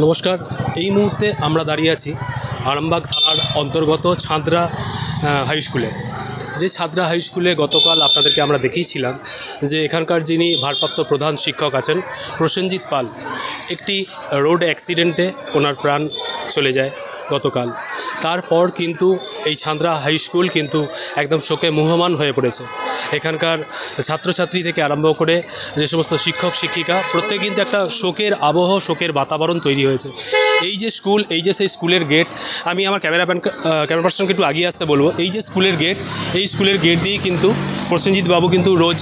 নমস্কার। এই মুহূর্তে আমরা দাঁড়িয়ে আছি আরামবাগ থানার অন্তর্গত ছাদরা হাই স্কুলে। যে ছাদরা হাই স্কুলে গতকাল আপনাদেরকে আমরা দেখিয়েছিলাম যে এখানকার যিনি ভারপ্রাপ্ত প্রধান শিক্ষক আছেন প্রসেনজিৎ পাল, একটি রোড অ্যাক্সিডেন্টে ওনার প্রাণ চলে যায় গতকাল। তারপর কিন্তু এই ছাদরা হাই স্কুল কিন্তু একদম শোকে মুহ্যমান হয়ে পড়েছে। এখানকার ছাত্রছাত্রী থেকে আরম্ভ করে যে সমস্ত শিক্ষক শিক্ষিকা প্রত্যেকে কিন্তু একটা শোকের আবহ, শোকের বাতাবরণ তৈরি হয়েছে। এই যে স্কুল, এই যে সেই স্কুলের গেট, আমি আমার ক্যামেরা পার্সনকে একটু আগিয়ে আসতে বলবো। এই যে স্কুলের গেট, এই স্কুলের গেট দিয়েই কিন্তু প্রসেনজিৎ বাবু কিন্তু রোজ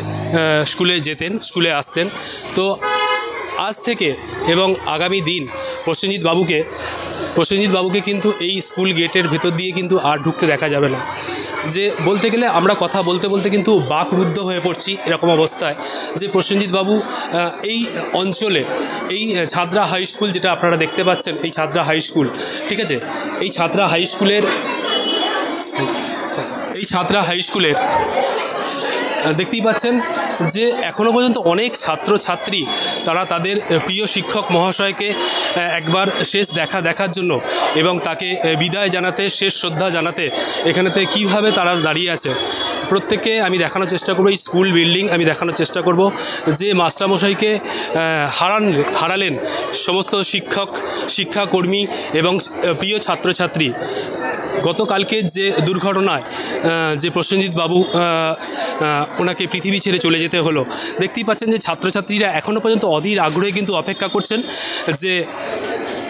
স্কুলে যেতেন, স্কুলে আসতেন। তো আজ থেকে এবং আগামী দিন প্রসেনজিৎ বাবুকে কিন্তু এই স্কুল গেটের ভেতর দিয়ে কিন্তু আর ঢুকতে দেখা যাবে না। যে বলতে গেলে আমরা কথা বলতে বলতে কিন্তু বাকরুদ্ধ হয়ে পড়ছি এরকম অবস্থায়, যে প্রসেনজিৎ বাবু এই অঞ্চলে এই ছাদরা হাই স্কুল, যেটা আপনারা দেখতে পাচ্ছেন এই ছাদরা হাই স্কুল, ঠিক আছে, এই ছাদরা হাই স্কুলের দেখতেই পাচ্ছেন যে এখনও পর্যন্ত অনেক ছাত্রছাত্রী তারা তাদের প্রিয় শিক্ষক মহাশয়কে একবার শেষ দেখার জন্য এবং তাকে বিদায় জানাতে, শেষ শ্রদ্ধা জানাতে এখানেতে কীভাবে তারা দাঁড়িয়ে আছে। প্রত্যেককে আমি দেখানোর চেষ্টা করব এই স্কুল বিল্ডিং, আমি দেখানোর চেষ্টা করব যে মাস্টারমশাইকে হারালেন সমস্ত শিক্ষাকর্মী এবং প্রিয় ছাত্রছাত্রী। গতকালকে যে দুর্ঘটনায় যে প্রসেনজিৎ বাবু ওনাকে পৃথিবী ছেড়ে চলে যেতে হলো, দেখতেই পাচ্ছেন যে ছাত্রছাত্রীরা এখনও পর্যন্ত অধীর আগ্রহে কিন্তু অপেক্ষা করছেন যে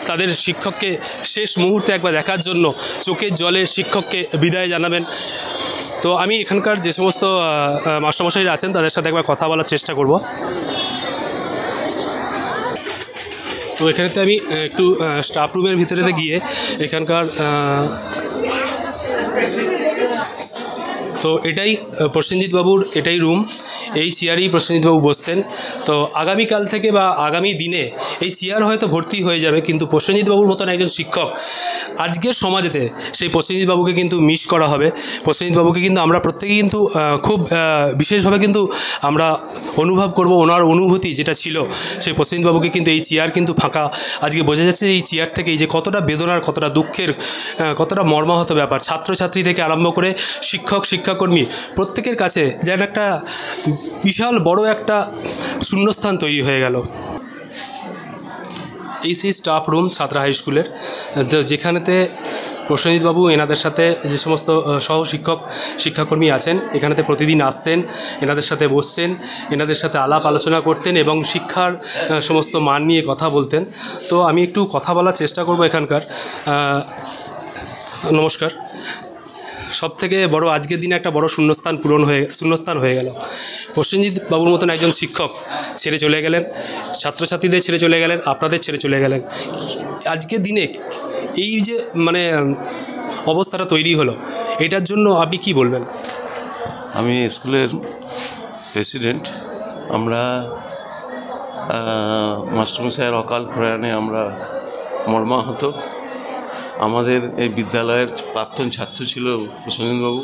তাদের শিক্ষককে শেষ মুহূর্তে একবার দেখার জন্য চোখের জলে শিক্ষককে বিদায় জানাবেন। তো আমি এখানকার যে সমস্ত মাস্টারমশাইরা আছেন তাদের সাথে একবার কথা বলার চেষ্টা করব। তো এখানেতে আমি একটু স্টাফ রুমের ভিতরেতে গিয়ে এখানকার তো এটাই প্রসেনজিৎ বাবুর এটাই রুম, এই চেয়ারেই প্রসেনজিৎ বাবু বসতেন। তো আগামীকাল থেকে বা আগামী দিনে এই চেয়ার হয়তো ভর্তি হয়ে যাবে, কিন্তু প্রসেনজিৎ বাবুর মতন একজন শিক্ষক আজকের সমাজেতে সেই প্রসেনজিৎ বাবুকে কিন্তু মিস করা হবে। প্রসেনজিৎ বাবুকে কিন্তু আমরা প্রত্যেকেই কিন্তু খুব বিশেষভাবে কিন্তু আমরা অনুভব করব, ওনার অনুভূতি যেটা ছিল সেই প্রসেনজিৎ বাবুকে কিন্তু এই চেয়ার কিন্তু ফাঁকা। আজকে বোঝা যাচ্ছে এই চেয়ার থেকে এই যে কতটা বেদনার, কতটা দুঃখের, কতটা মর্মাহত ব্যাপার। ছাত্রছাত্রী থেকে আরম্ভ করে শিক্ষাকর্মী প্রত্যেকের কাছে যেন একটা বিশাল বড় একটা শূন্যস্থান তৈরি হয়ে গেল। এই সেই স্টাফ রুম ছাদরা হাই স্কুলের, যেখানেতে প্রসেনজিৎ বাবু এনাদের সাথে যে সমস্ত শিক্ষাকর্মী আছেন এখানেতে প্রতিদিন আসতেন, এনাদের সাথে বসতেন, এনাদের সাথে আলাপ আলোচনা করতেন এবং শিক্ষার সমস্ত মান নিয়ে কথা বলতেন। তো আমি একটু কথা বলার চেষ্টা করব এখানকার। নমস্কার। সবথেকে বড় আজকের দিনে একটা বড় শূন্যস্থান হয়ে গেল। প্রসেনজিৎ বাবুর মতন একজন শিক্ষক ছেড়ে চলে গেলেন, ছাত্রছাত্রীদের ছেড়ে চলে গেলেন, আপনাদের ছেড়ে চলে গেলেন। আজকের দিনে এই যে অবস্থাটা তৈরি হলো, এটার জন্য আপনি কি বলবেন? আমি স্কুলের প্রেসিডেন্ট। আমরা মাস্টারমশাইয়ের অকাল প্রয়াণে আমরা মর্মাহত। আমাদের এই বিদ্যালয়ের প্রাক্তন ছাত্র ছিল প্রসেনজিৎবাবু।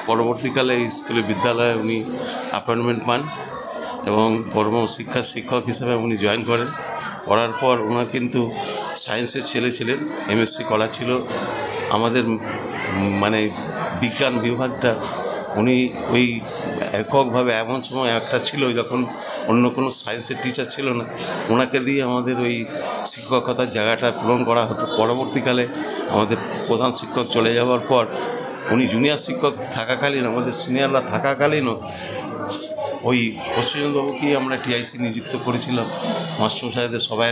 পরবর্তীকালে এই স্কুলের বিদ্যালয়ে উনি অ্যাপয়েন্টমেন্ট পান এবং শিক্ষক হিসেবে উনি জয়েন করার পর ওনার কিন্তু সায়েন্সের ছেলে ছিলেন, এমএসসি করা ছিল। আমাদের বিজ্ঞান বিভাগটা উনি ওই এককভাবে এমন সময় একটা ছিল যখন অন্য কোনো সায়েন্সের টিচার ছিল না, ওনাকে দিয়ে আমাদের ওই শিক্ষকতার জায়গাটা পূরণ করা হতো। পরবর্তীকালে আমাদের প্রধান শিক্ষক চলে যাওয়ার পর উনি জুনিয়র শিক্ষক থাকাকালীন, আমাদের সিনিয়ররা থাকাকালীনও ওই প্রসেনজিৎবাবুকেই আমরা টিআইসি নিযুক্ত করেছিলাম। মাস্টারমশাইদের সবাই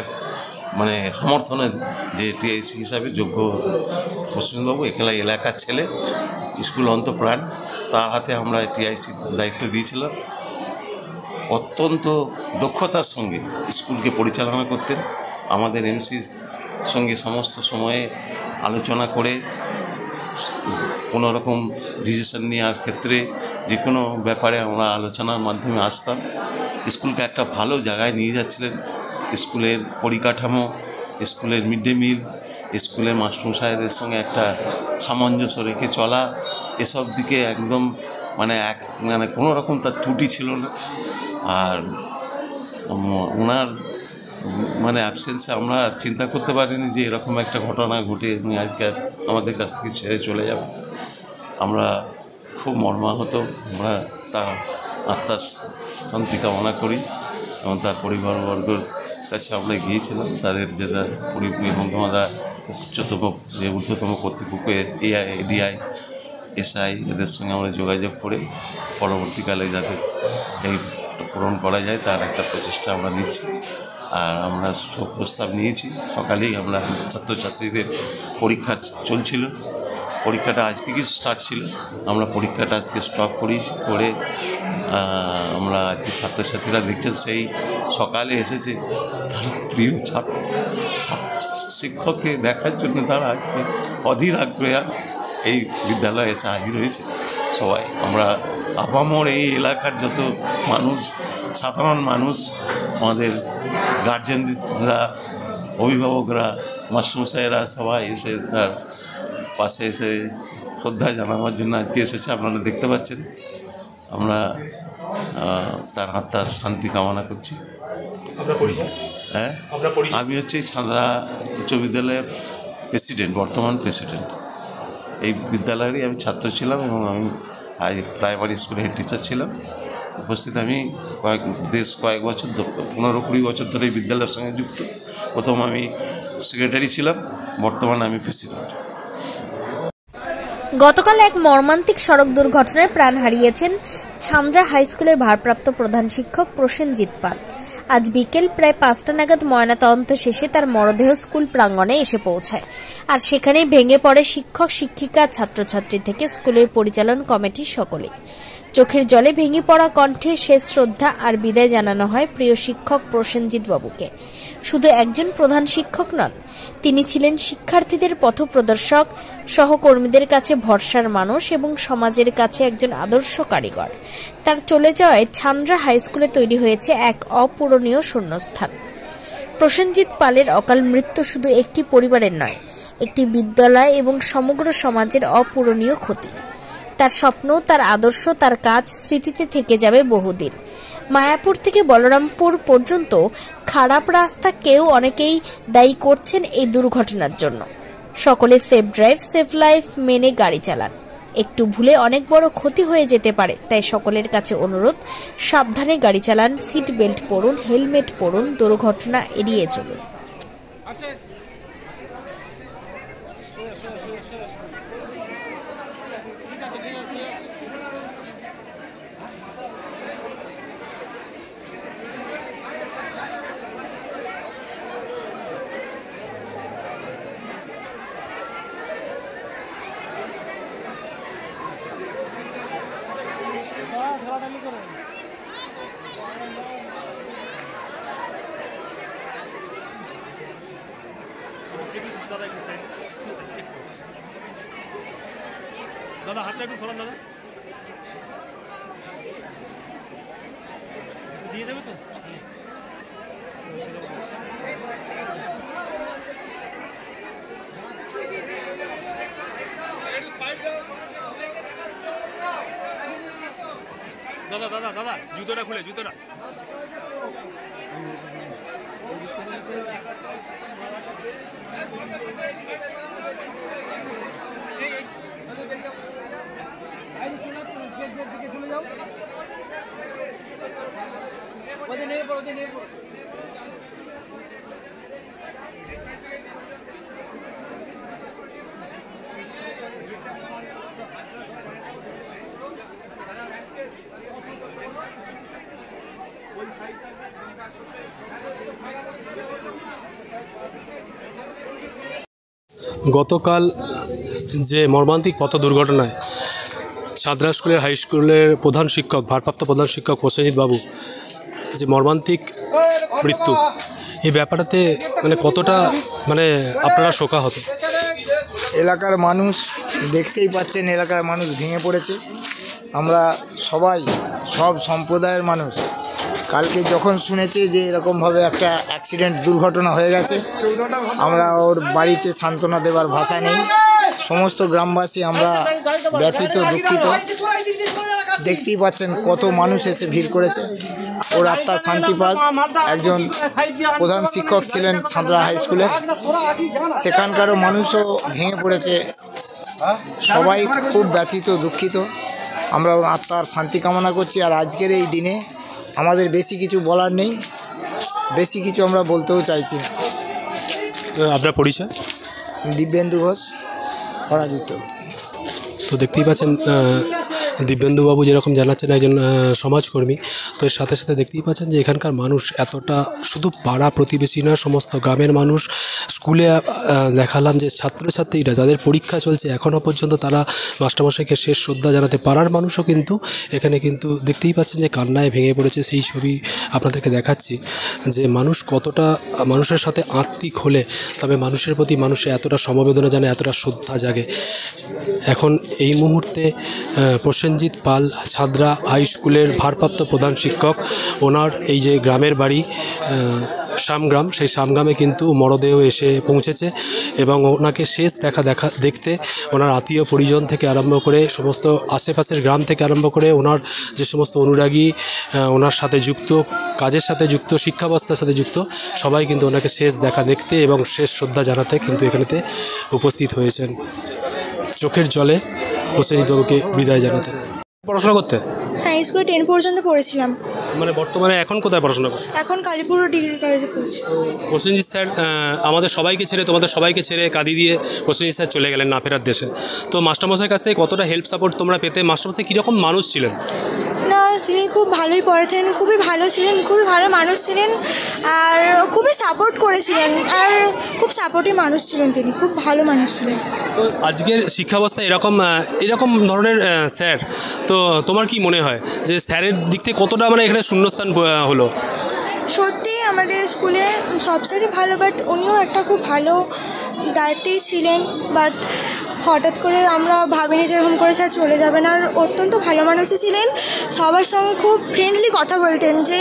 সমর্থনে যে টিআইসি হিসাবে যোগ্য প্রসেনজিৎবাবু এলাকার ছেলে, স্কুল অন্তপ্রাণ, তার হাতে আমরা টিআইসি দায়িত্ব দিয়েছিলাম। অত্যন্ত দক্ষতার সঙ্গে স্কুলকে পরিচালনা করতেন। আমাদের এমসির সঙ্গে সমস্ত সময়ে আলোচনা করে কোনো রকম ডিসিশন নেওয়ার ক্ষেত্রে যে কোনো ব্যাপারে আমরা আলোচনার মাধ্যমে আসতাম। স্কুলকে একটা ভালো জায়গায় নিয়ে যাচ্ছিলেন। স্কুলের পরিকাঠামো, স্কুলের মিড ডে মিল, স্কুলের মাস্টারমশাইদের সঙ্গে একটা সামঞ্জস্য রেখে চলা, এসব দিকে একদম কোনো রকম তার ত্রুটি ছিল না। আর ওনার মানে অ্যাবসেন্সে আমরা চিন্তা করতে পারিনি যে এরকম একটা ঘটনা ঘটে উনি আজকে আমাদের কাছ থেকে ছেড়ে চলে যাবে। আমরা খুব মর্মাহত। আমরা তার আত্মার শান্তি কামনা করি এবং তার পরিবারবর্গের কাছে আমরা গিয়েছিলাম। তাদের যেটা এবং আমরা ঊর্ধ্বতম কর্তৃপক্ষ এআই, এডিআই, এসআই এদের সঙ্গে আমরা যোগাযোগ করে পরবর্তীকালে যাতে এই পূরণ করা যায় তার একটা প্রচেষ্টা আমরা নিচ্ছি। আর আমরা সব প্রস্তাব নিয়েছি। সকালেই আমরা ছাত্রছাত্রীদের পরীক্ষা চলছিল, পরীক্ষাটা আজ থেকেই স্টার্ট ছিল। আমরা পরীক্ষাটা আজকে স্টপ করেছি করে আমরা আজকে ছাত্রছাত্রীরা দেখছেন সেই সকালে এসেছে তার প্রিয় শিক্ষককে দেখার জন্য। তারা আজকে অধীর আগ্রহে এই বিদ্যালয়ে এসে হাজির হয়েছে সবাই। আমরা আপামর এই এলাকার যত মানুষ, সাধারণ মানুষ, আমাদের গার্জেনরা, অভিভাবকরা, মাস্টারমশাইরা সবাই এসে তার পাশে এসে শ্রদ্ধা জানাবার জন্য আজকে এসেছে। আপনারা দেখতে পাচ্ছেন। আমরা তার আত্মার শান্তি কামনা করছি। হ্যাঁ, আমি হচ্ছে ছান্দা উচ্চ বিদ্যালয়ের প্রেসিডেন্ট, বর্তমান প্রেসিডেন্ট। এই বিদ্যালয়েরই আমি ছাত্র ছিলাম এবং আমি প্রাইমারি স্কুলের হেড টিচার ছিলাম। উপস্থিত আমি কয়েক বছর 15-20 বছর ধরে এই বিদ্যালয়ের সঙ্গে যুক্ত। প্রথম আমি সেক্রেটারি ছিলাম, বর্তমানে আমি প্রেসিডেন্ট। গতকাল এক মর্মান্তিক সড়ক দুর্ঘটনায় প্রাণ হারিয়েছেন ছামরা হাই স্কুলের ভারপ্রাপ্ত প্রধান শিক্ষক প্রসেনজিৎ পাল। আজ বিকেল প্রায় 5টা নাগাদ ময়নাতদন্ত শেষে তার মরদেহ স্কুল প্রাঙ্গণে এসে পৌঁছায়। আর সেখানেই ভেঙে পড়ে শিক্ষক, শিক্ষিকা, ছাত্রছাত্রী থেকে স্কুলের পরিচালন কমিটির সকলে। চোখের জলে ভেঙে পড়া কণ্ঠে শেষ শ্রদ্ধা আর বিদায় জানানো হয় প্রিয় শিক্ষক প্রসেনজিৎ বাবুকে। শুধু একজন প্রধান শিক্ষক নন, তিনি ছিলেন শিক্ষার্থীদের পথপ্রদর্শক, সহকর্মীদের কাছে ভরসার মানুষ এবং সমাজের কাছে একজন আদর্শ কারিগর। তার চলে যাওয়ায় ছামরা হাই স্কুলে তৈরি হয়েছে এক অপূরণীয় শূন্যস্থান। প্রসেনজিৎ পালের অকাল মৃত্যু শুধু একটি পরিবারের নয়, একটি বিদ্যালয় এবং সমগ্র সমাজের অপূরণীয় ক্ষতি। তার স্বপ্ন, তার আদর্শ, তার কাজ স্মৃতিতে থেকে যাবে বহুদিন। মায়াপুর থেকে বলরামপুর পর্যন্ত খারাপ রাস্তা অনেকেই দায়ী করছেন এই দুর্ঘটনার জন্য। সকলে সেফ ড্রাইভ, সেফ লাইফ মেনে গাড়ি চালান। একটু ভুলে অনেক বড় ক্ষতি হয়ে যেতে পারে, তাই সকলের কাছে অনুরোধ, সাবধানে গাড়ি চালান, সিট বেল্ট পরুন, হেলমেট পরুন, দুর্ঘটনা এড়িয়ে চলুন। দাদা হাতটা একটু সরান দাদা, দিয়ে দেবে তো। দাদা দাদা দাদা জুতোটা খুলে, জুতোটা গতকাল যে মর্মান্তিক পথ দুর্ঘটনায় ছাদরা স্কুলের হাই স্কুলের প্রধান শিক্ষক, ভারপ্রাপ্ত প্রধান শিক্ষক প্রসেনজিৎ বাবু যে মর্মান্তিক মৃত্যু, এই ব্যাপারটাতে মানে কতটা আপনারা শোকাহত? এলাকার মানুষ দেখতেই পাচ্ছেন, এলাকার মানুষ ভেঙে পড়েছে। আমরা সবাই, সব সম্প্রদায়ের মানুষ কালকে যখন শুনেছে যে এরকমভাবে একটা অ্যাক্সিডেন্ট দুর্ঘটনা হয়ে গেছে, আমরা ওর বাড়িতে সান্ত্বনা দেওয়ার ভাষা নেই। সমস্ত গ্রামবাসী আমরা ব্যথিত, দুঃখিত। দেখতেই পাচ্ছেন কত মানুষ এসে ভিড় করেছে। ওর আত্মার শান্তি পাক। একজন প্রধান শিক্ষক ছিলেন ছাত্রা হাই স্কুলের, সেখানকারও মানুষও ভেঙে পড়েছে, সবাই খুব ব্যথিত দুঃখিত। আমরা ওর আত্মার শান্তি কামনা করছি। আর আজকের এই দিনে আমাদের বেশি কিছু বলার নেই, বেশি কিছু আমরা বলতেও চাইছি না। আপনার পরিচয়? দিব্যেন্দু ঘোষ, পরাজিত। তো দেখতেই পাচ্ছেন দিব্যেন্দুবাবু যেরকম জানাচ্ছেন একজন সমাজকর্মী, তো এর সাথে সাথে দেখতেই পাচ্ছেন যে এখানকার মানুষ এতটা, শুধু পাড়া প্রতিবেশী না, সমস্ত গ্রামের মানুষ। স্কুলে দেখালাম যে ছাত্রছাত্রীরা যাদের পরীক্ষা চলছে এখনও পর্যন্ত তারা মাস্টারমশাইকে শেষ শ্রদ্ধা জানাতে, পাড়ার মানুষও কিন্তু এখানে কিন্তু দেখতেই পাচ্ছেন যে কান্নায় ভেঙে পড়েছে। সেই ছবি আপনাদেরকে দেখাচ্ছি যে মানুষ কতটা মানুষের সাথে আত্মিক হলে তবে মানুষের প্রতি মানুষের এতটা সমবেদনা জানে, এতটা শ্রদ্ধা জাগে। এখন এই মুহূর্তে প্রসেনজিৎ পাল ছাদরা হাই স্কুলের ভারপ্রাপ্ত প্রধান শিক্ষক, ওনার এই যে গ্রামের বাড়ি শামগ্রাম, সেই শামগ্রামে কিন্তু মরদেহ এসে পৌঁছেছে এবং ওনাকে শেষ দেখতে ওনার আত্মীয় পরিজন থেকে আরম্ভ করে সমস্ত আশেপাশের গ্রাম থেকে আরম্ভ করে ওনার যে সমস্ত অনুরাগী, ওনার সাথে যুক্ত, কাজের সাথে যুক্ত, শিক্ষা ব্যবস্থার সাথে যুক্ত, সবাই কিন্তু ওনাকে শেষ দেখতে এবং শেষ শ্রদ্ধা জানাতে কিন্তু এখানেতে উপস্থিত হয়েছেন। চোখের জলে প্রসেনজিৎবাবুকে বিদায় জানাতে। পড়াশোনা করতে? হ্যাঁ, স্কুলে 10 পর্যন্ত পড়েছিলাম। মানে বর্তমানে এখন কোথায় পড়াশোনা করো? এখন কালীপুর ডিগ্রি কলেজে পড়ছি। প্রসেনজিৎ স্যার আমাদের সবাইকে ছেড়ে, তোমাদের সবাইকে ছেড়ে কাঁদি দিয়ে প্রসেনজিৎ স্যার চলে গেলেন না ফেরার দেশে। তো মাস্টারমশাইয়ের কাছ থেকে কতটা হেল্প সাপোর্ট তোমরা পেতে? মাস্টারমশাই কীরকম মানুষ ছিলেন? না, তিনি খুব ভালোই পড়াতেন, খুবই ভালো ছিলেন, খুবই ভালো মানুষ ছিলেন, আর খুবই সাপোর্ট করেছিলেন, আর খুব সাপোর্টিভ মানুষ ছিলেন, তিনি খুব ভালো মানুষ ছিলেন। তো আজকের শিক্ষা ব্যবস্থা এরকম ধরনের স্যার, তো তোমার কি মনে হয় যে স্যারের দিক থেকে কতটা মানে এখানে শূন্যস্থান হলো? সত্যি আমাদের স্কুলে সব স্যারই ভালো, বাট উনিও একটা খুব ভালো দায়িত্বেই ছিলেন। বাট হঠাৎ করে আমরা ভাবিনি যে এরকম করে স্যার চলে যাবেন। আর অত্যন্ত ভালো মানুষই ছিলেন, সবার সঙ্গে খুব ফ্রেন্ডলি কথা বলতেন, যে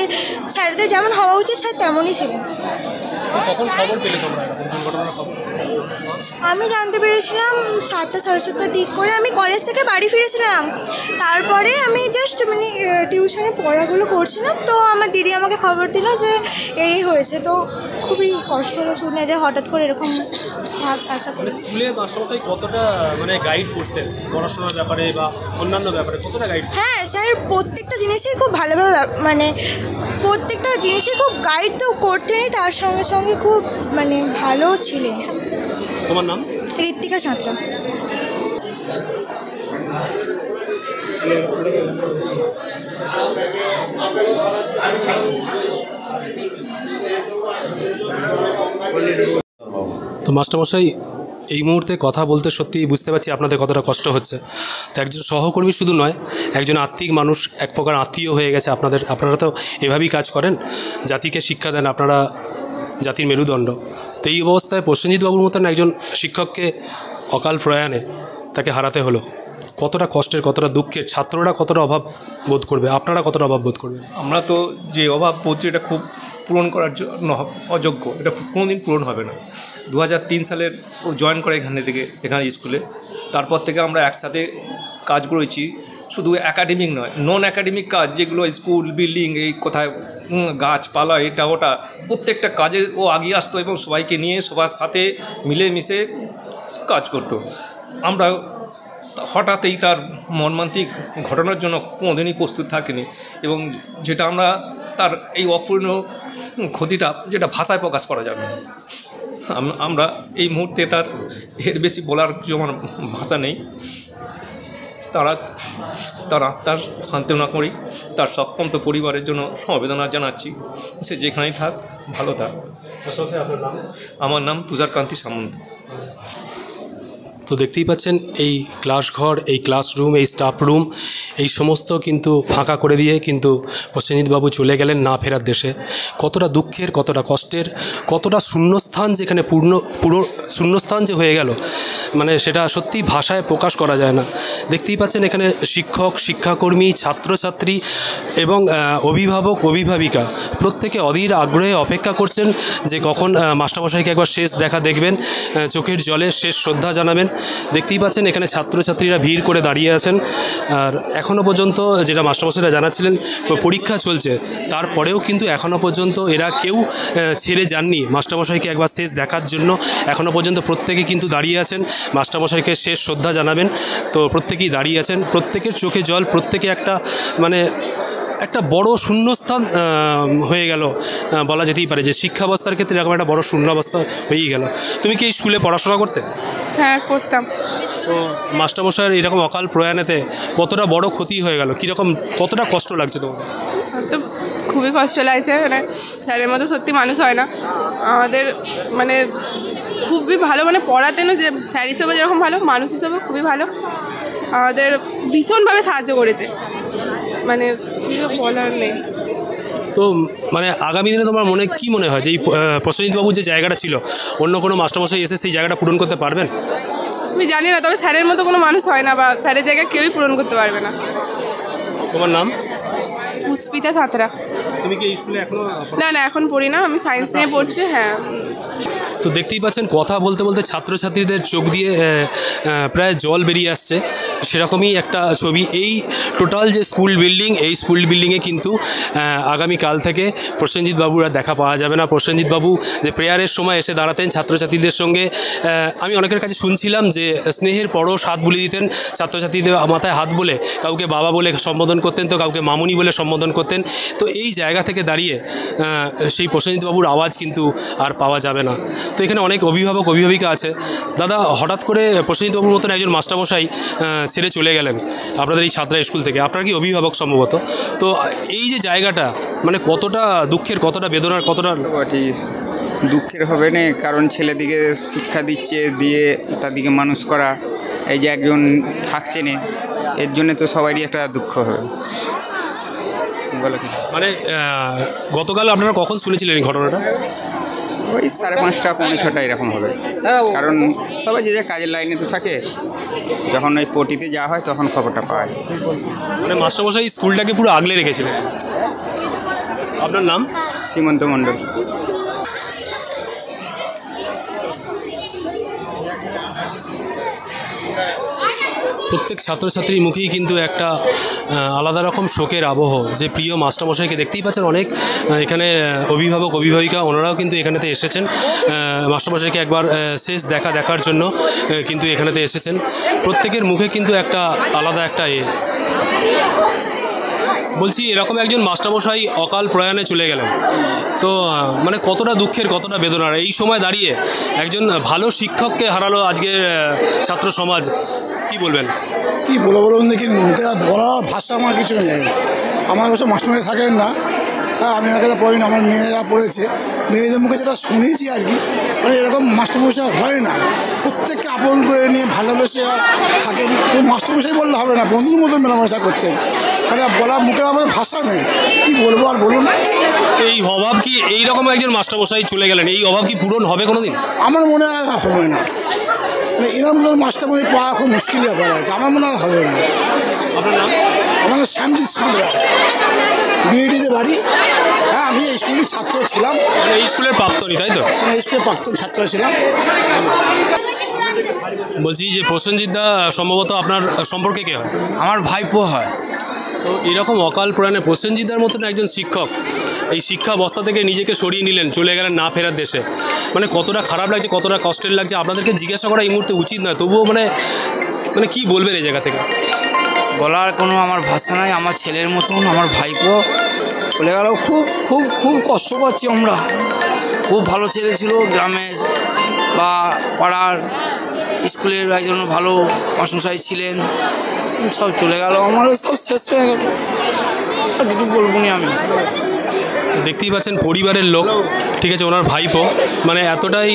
স্যারদের যেমন হওয়া উচিত স্যার তেমনই ছিলেন। আমি জানতে পেরেছিলাম 7টা 7:30 দিক করে। আমি কলেজ থেকে বাড়ি ফিরেছিলাম, তারপরে আমি জাস্ট টিউশনে পড়াগুলো করছিলাম, তো আমার দিদি আমাকে খবর দিল যে এই হয়েছে। তো খুবই কষ্ট হলো শুনে যে হঠাৎ করে এরকম আশা করি। স্কুলে মাস্টারমশাই কতটা মানে গাইড করতেন পড়াশোনার ব্যাপারে বা অন্যান্য ব্যাপারে, কতটা গাইড? হ্যাঁ, স্যার প্রত্যেকটা জিনিসই খুব ভালোভাবে, মানে প্রত্যেকটা জিনিসই খুব গাইড তো করতেনই, তার সঙ্গে সঙ্গে খুব ভালো ছিলেন। তোমার নাম? ঋত্বিকা সাঁতরা। তো মাস্টারমশাই এই মুহূর্তে কথা বলতে সত্যিই বুঝতে পারছি আপনাদের কতটা কষ্ট হচ্ছে। তো একজন সহকর্মী শুধু নয়, একজন আত্মিক মানুষ, এক প্রকার আত্মীয় হয়ে গেছে আপনারা তো এভাবেই কাজ করেন, জাতিকে শিক্ষা দেন, আপনারা জাতির মেরুদণ্ড। তো এই অবস্থায় প্রসেনজিৎবাবুর মতন একজন শিক্ষককে অকাল প্রয়াণে তাকে হারাতে হলো, কতটা কষ্টের, কতটা দুঃখের। ছাত্ররা কতটা অভাব বোধ করবে, আপনারা কতটা অভাব বোধ করবেন? আমরা তো যে অভাব বোধ, এটা খুব পূরণ করার জন্য অযোগ্য, এটা কোনোদিন পূরণ হবে না। 2003 সালের ও জয়েন করে এখানে স্কুলে, তারপর থেকে আমরা একসাথে কাজ করেছি। শুধু একাডেমিক নয়, নন একাডেমিক কাজ, যেগুলো স্কুল বিল্ডিং, এই কোথায় গাছপালা, এটা ওটা, প্রত্যেকটা কাজে ও আগিয়ে আসতো এবং সবাইকে নিয়ে সবার সাথে মিলেমিশে কাজ করতো। আমরা হঠাৎই তার মর্মান্তিক ঘটনার জন্য কোনোদিনই প্রস্তুত থাকিনি, এবং যেটা আমরা তার এই অপূর্ণ ক্ষতিটা, যেটা ভাষায় প্রকাশ করা যাবে না। আমরা এই মুহূর্তে এর বেশি বলার আমার ভাষা নেই। তার আত্মার সান্ত্বনা করি, তার সক্ষম পরিবারের জন্য সমবেদনা জানাচ্ছি। সে যেখানেই থাক, ভালো থাক। আমার নাম তুষারকান্তি সামন্ত। তো দেখতেই পাচ্ছেন এই ক্লাসঘর, এই ক্লাসরুম, এই স্টাফ রুম, এই সমস্ত কিন্তু ফাঁকা করে দিয়ে কিন্তু প্রসেনজিৎবাবু চলে গেলেন না ফেরার দেশে। কতটা দুঃখের, কতটা কষ্টের, কতটা শূন্যস্থান, যেখানে পুরো শূন্যস্থান যে হয়ে গেল, মানে সেটা সত্যি ভাষায় প্রকাশ করা যায় না। দেখতেই পাচ্ছেন এখানে শিক্ষক, শিক্ষাকর্মী, ছাত্রছাত্রী এবং অভিভাবক, অভিভাবিকা প্রত্যেকে অধীর আগ্রহে অপেক্ষা করছেন যে কখন মাস্টারমশাইকে একবার শেষ দেখা দেখবেন, চোখের জলে শেষ শ্রদ্ধা জানাবেন। দেখতেই পাচ্ছেন এখানে ছাত্রছাত্রীরা ভিড় করে দাঁড়িয়ে আছেন। আর এখন এখনও পর্যন্ত যেটা মাস্টারমশাইরা জানাচ্ছিলেন পরীক্ষা চলছে, তারপরেও কিন্তু এখনও পর্যন্ত এরা কেউ ছেড়ে যাননি মাস্টারমশাইকে একবার শেষ দেখার জন্য। এখনও পর্যন্ত প্রত্যেকে কিন্তু দাঁড়িয়ে আছেন, মাস্টারমশাইকে শেষ শ্রদ্ধা জানাবেন। তো প্রত্যেকেই দাঁড়িয়ে আছেন, প্রত্যেকের চোখে জল, প্রত্যেকে একটা বড় শূন্যস্থান হয়ে গেল বলা যেতেই পারে, যে শিক্ষাবস্থার ক্ষেত্রে এরকম একটা বড় শূন্যাবস্থা হয়েই গেল। তুমি কি এই স্কুলে পড়াশোনা করতে? হ্যাঁ, করতাম। তো মাস্টারমশাইয়ের এরকম অকাল প্রয়াণেতে কতটা বড় ক্ষতি হয়ে গেল, কীরকম কতটা কষ্ট লাগছে তোমার? তো খুবই কষ্ট লাগছে, মানে স্যারের মতো সত্যি মানুষ হয় না। আমাদের মানে খুবই ভালো, মানে পড়াতেনও যে স্যার হিসেবে যেরকম ভালো, মানুষ হিসেবে খুবই ভালো, আমাদের ভীষণভাবে সাহায্য করেছে, মানে কিছু বলার নেই। তো মানে আগামী দিনে তোমার কি মনে হয় যে এই প্রসেনজিৎবাবুর যে জায়গাটা ছিল, অন্য কোনো মাস্টারমশাই এসে সেই জায়গাটা পূরণ করতে পারবেন? আমি জানি না, তবে স্যারের মতো কোনো মানুষ হয় না, বা স্যারের জায়গা কেউই পূরণ করতে পারবে না। তোমার নাম? পুষ্পিতা সাঁতরা। তুমি কি এই স্কুলে এখনো? না, এখন পড়ি না, আমি সায়েন্স নিয়ে পড়ছি। হ্যাঁ। তো দেখতেই পাচ্ছেন, কথা বলতে বলতে ছাত্রছাত্রীদের চোখ দিয়ে প্রায় জল বেরিয়ে আসছে, সেরকমই একটা ছবি। এই টোটাল যে স্কুল বিল্ডিং, এই স্কুল বিল্ডিংয়ে কিন্তু আগামীকাল থেকে প্রসেনজিৎবাবুর আর দেখা পাওয়া যাবে না। প্রসেনজিৎবাবু যে প্রেয়ারের সময় এসে দাঁড়াতেন ছাত্রছাত্রীদের সঙ্গে, আমি অনেকের কাছে শুনছিলাম যে স্নেহের পরশ হাত বুলিয়ে দিতেন ছাত্রছাত্রীদের মাথায় হাত বলে, কাউকে বাবা বলে সম্বোধন করতেন, তো কাউকে মামুনি বলে সম্বোধন করতেন। তো এই জায়গা থেকে দাঁড়িয়ে সেই প্রসেনজিৎবাবুর আওয়াজ কিন্তু আর পাওয়া যাবে না। তো এখানে অনেক অভিভাবক অভিভাবিকা আছে। দাদা, হঠাৎ করে প্রসেনজিৎবাবুর মতন একজন মাস্টারমশাই ছেড়ে চলে গেলেন আপনাদের এই ছাত্রা স্কুল থেকে, আপনার কি অভিভাবক সম্ভবত। তো এই যে জায়গাটা, মানে কতটা দুঃখের, কতটা বেদনার, কতটা দুঃখের হবে না, কারণ ছেলেদিকে শিক্ষা দিচ্ছে, দিয়ে তাদেরকে মানুষ করা, এই যে একজন থাকছে না, এর জন্য তো সবারই একটা দুঃখ হবে। মানে গতকাল আপনারা কখন শুনেছিলেন এই ঘটনাটা? ওই 5:30 পৌনে 6টা এরকম হবে, কারণ সবাই যে কাজের লাইনে তো থাকে, যখন ওই পটিতে যাওয়া হয় তখন খবরটা পাওয়া যায়। মানে মাস্টারমশাই স্কুলটাকে পুরো আগলে রেখেছিলেন। আপনার নাম? সীমন্ত মণ্ডল। প্রত্যেক ছাত্রছাত্রীর মুখেই কিন্তু একটা আলাদা রকম শোকের আবহ, যে প্রিয় মাস্টারমশাইকে দেখতেই পাচ্ছেন। অনেক এখানে অভিভাবক অভিভাবিকা ওনারাও কিন্তু এখানেতে এসেছেন মাস্টারমশাইকে একবার শেষ দেখার জন্য, কিন্তু এখানেতে এসেছেন। প্রত্যেকের মুখে কিন্তু একটা আলাদা একটা বলছি, এরকম একজন মাস্টারমশাই অকাল প্রয়াণে চলে গেলেন, তো মানে কতটা দুঃখের, কতটা বেদনার। এই সময় দাঁড়িয়ে একজন ভালো শিক্ষককে হারালো আজকের ছাত্র সমাজ, কি বলবেন? কি বলুন দেখি, মুখে বলার ভাষা আমার কিছু নেই। আমার অবশ্য মাস্টারমশাই থাকেন না, হ্যাঁ, আমি ওর কাছে পড়ি না, আমার মেয়েরা পড়েছে, মেয়েদের মুখে যেটা শুনেছি আর কি, মানে এরকম মাস্টারমশাই হয় না, প্রত্যেককে আপন করে নিয়ে ভালোবেসে থাকেন। মাস্টারমশাই বললে হবে না, বন্ধুর মতো মেলামেশা করতেন, মানে বলার মুখের আমার ভাষা নেই, কি বলবো আর বলুন। এই অভাব কি, এইরকম একজন মাস্টারমশাই চলে গেলেন, এই অভাব কি পূরণ হবে কোনোদিন? আমার মনে হয় হবে না, মানে এরকম মাস্টারমশাই পাওয়া খুব মুশকিল ব্যাপার আছে, আমার মনে হয় হবে না। আপনার নাম? আমার নাম শ্যামজিৎ সাঁতরা, বিএডিতে বাড়ি। হ্যাঁ, আমি এই স্কুলের ছাত্র ছিলাম। এই স্কুলের প্রাক্তনী, তাই তো? এই স্কুলের প্রাক্তন ছাত্র ছিলাম। বলছি যে প্রসেনজিৎদা সম্ভবত আপনার সম্পর্কে কে হয়? আমার ভাইপো হয়। তো এরকম অকাল প্রয়াণে প্রসেনজিৎদার মতন একজন শিক্ষক এই শিক্ষা অবস্থা থেকে নিজেকে সরিয়ে নিলেন, চলে গেলেন না ফেরার দেশে, মানে কতটা খারাপ লাগছে, কতটা কষ্টের লাগছে আপনাদেরকে জিজ্ঞাসা করা এই মুহূর্তে উচিত নয়, তবুও মানে কি বলবেন এই জায়গা থেকে? বলার কোনো আমার ভাষা নাই। আমার ছেলের মতন আমার ভাইপো চলে গেল, খুব খুব খুব কষ্ট পাচ্ছি আমরা। খুব ভালো ছেলে ছিল, গ্রামের বা পাড়ার স্কুলের একজন ভালো মাস্টারমশাই ছিলেন, সব চলে গেল, আমারও সব শেষ হয়ে গেল, আর কিছু বলবো না আমি। দেখতেই পাচ্ছেন পরিবারের লোক, ঠিক আছে, ওনার ভাইপো মানে এতটাই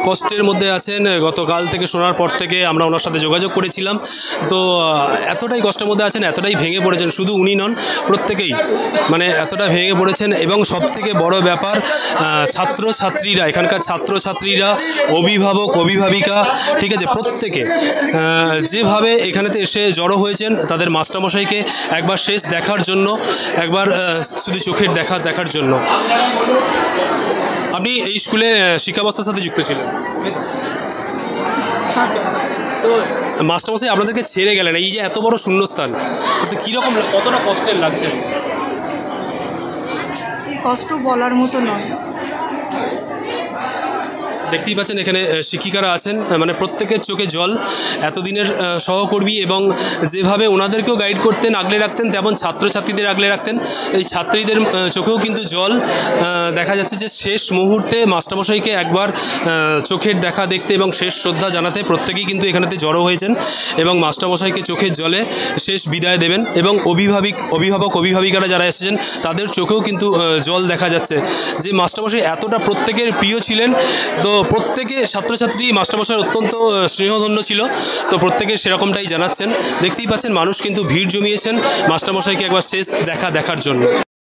কষ্টের মধ্যে আছেন। গতকাল থেকে শোনার পর থেকে আমরা ওনার সাথে যোগাযোগ করেছিলাম, তো এতটাই কষ্টের মধ্যে আছেন, এতটাই ভেঙে পড়েছেন, শুধু উনি নন, প্রত্যেকেই মানে এতটা ভেঙে পড়েছেন। এবং সবথেকে বড় ব্যাপার, ছাত্রছাত্রীরা, এখানকার ছাত্রছাত্রীরা, অভিভাবক অভিভাবিকা, ঠিক আছে, প্রত্যেকে যেভাবে এখানেতে এসে জড়ো হয়েছেন তাদের মাস্টারমশাইকে একবার শেষ দেখার জন্য, একবার শুধু চোখের দেখার জন্য। আপনি এই স্কুলে শিক্ষা ব্যবস্থার সাথে যুক্ত ছিলেন? তো মাস্টারমশাই আপনাদেরকে ছেড়ে গেলেন, এই যে এত বড় শূন্যস্থান, তো কীরকম, কতটা কষ্টের লাগছে? এই কষ্ট বলার মতো নয়। দেখতেই পাচ্ছেন এখানে শিক্ষিকারা আছেন, মানে প্রত্যেকের চোখে জল। এতদিনের সহকর্মী এবং যেভাবে ওনাদেরকেও গাইড করতেন, আগলে রাখতেন, তেমন ছাত্রছাত্রীদের আগলে রাখতেন। এই ছাত্রীদের চোখেও কিন্তু জল। দেখা যাচ্ছে যে শেষ মুহূর্তে মাস্টারমশাইকে একবার চোখের দেখা দেখতে এবং শেষ শ্রদ্ধা জানাতে প্রত্যেকেই কিন্তু এখানেতে জড়ো হয়েছেন এবং মাস্টারমশাইকে চোখের জলে শেষ বিদায় দেবেন। এবং অভিভাবক অভিভাবিকারা যারা এসেছেন তাদের চোখেও কিন্তু জল দেখা যাচ্ছে যে মাস্টারমশাই এতটা প্রত্যেকের প্রিয় ছিলেন। তো প্রত্যেকে ছাত্রছাত্রী মাস্টারমশাই অত্যন্ত স্নেহধন্য ছিল, তো প্রত্যেকে সেরকমটাই জানাচ্ছেন। দেখতেই পাচ্ছেন মানুষ কিন্তু ভিড় জমিয়েছেন মাস্টারমশাইকে একবার শেষ দেখার জন্য।